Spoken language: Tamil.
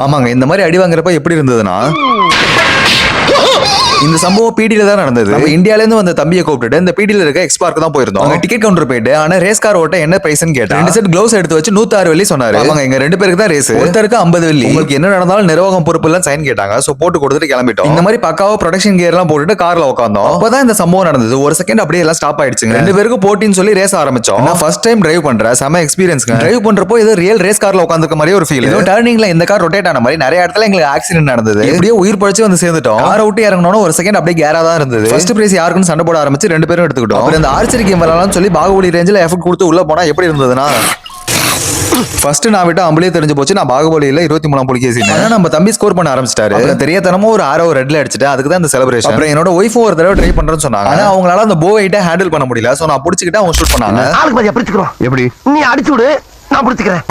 ஆமாங்க, இந்த மாதிரி அடி வாங்குறப்ப எப்படி இருந்ததுன்னா, இந்த சம்பவம் பிடில தான் நடந்தது. நம்ம இந்தியால இருந்து வந்த தம்பியை கூப்பிட்டு இந்த பிடில இருக்க எக்ஸ்பார்க் தான் போயிருந்தோம். அங்க டிக்கெட் கவுண்டர் போயிட்டு ஆனா ரேஸ் கார் ஓட்ட என்ன பிரைஸ்னு கேட்டா 2 செட் க்ளவுஸ் எடுத்து வச்சு 106 வெள்ளி சொன்னாரு. அவங்க எங்க 2 பேருக்கு தான் ரேஸ், ஒருத்தருக்கு 50 வெள்ளி. உங்களுக்கு என்ன நடந்தாலும் நிர்வாகம் பொறுப்பு எல்லாம் சைன் கேட்டாங்க. சோ போட்டு கொடுத்துட்டு கிளம்பிட்டோம். இந்த மாதிரி பக்காவா ப்ரொடக்ஷன் கியர் எல்லாம் போட்டுட்டு கார்ல உட்கார்ந்தோம். அப்பதான் இந்த சம்பவம் நடந்தது. ஒரு செகண்ட் அப்படியே எல்லாம் ஸ்டாப் ஆயிடுச்சுங்க. 2 பேருக்கு போட்டின்னு சொல்லி ரேஸ் ஆரம்பிச்சோம். நான் ஃபர்ஸ்ட் டைம் டிரைவ் பண்றேன், செம எக்ஸ்பீரியன்ஸ்ங்க. டிரைவ் பண்றப்போ ஏதோ ரியல் ரேஸ் கார்ல உட்கார்ந்துக்க மாதிரி ஒரு ஃபீல். ஏதோ டர்னிங்ல இந்த கார் ரொட்டேட் ஆன மாதிரி நிறைய இடத்துல எங்களுக்கு ஆக்சிடென்ட் நடந்தது. எப்படியோ உயிர் பழிச்சு வந்து சேர்ந்துட்டோம். காரை விட்டு இறங்கணும் ஒரு செகண்ட் அப்படியே கேரா தான் இருந்தது. ஃபர்ஸ்ட் பிரைஸ் யாருக்குன்னு சண்டை போட ஆரம்பிச்சு 2 பேரும் எடுத்துக்கிட்டோம். அப்புறம் இந்த ஆர்ச்சரி கேம் விளையாடலாம்னு சொல்லி பாகுபலி ரேஞ்சில் எஃபர்ட் கொடுத்து உள்ள போனா எப்படி இருந்ததுன்னா, ஃபர்ஸ்ட் நான் விட்டு அம்பளே தெரிஞ்சு போச்சு. நான் பாகுபலியில 23 புலிகேசி. ஆனா நம்ம தம்பி ஸ்கோர் பண்ண ஆரம்பிச்சிட்டாரு. அப்புறம் தெரியாதனமும் ஒரு ஆரோ ரெட்ல அடிச்சுட்டு அதுக்கு தான் இந்த செலிப்ரேஷன். அப்புறம் என்னோட ஒய்ஃபும் ஒரு தடவை ட்ரை பண்றேன்னு சொன்னாங்க. ஆனா அவங்களால அந்த போ ஹைட்டை ஹேண்டில் பண்ண முடியல. சோ நான் புடிச்சுக்கிட்டு அவங்க ஷூட் பண்ணாங்க. ஆளுக்கு பாதியா பிடிச்சுக்கிறோம். எப்படி நீ அடிச்சு விடு, நான் பிடிச்சுக்கிறேன்.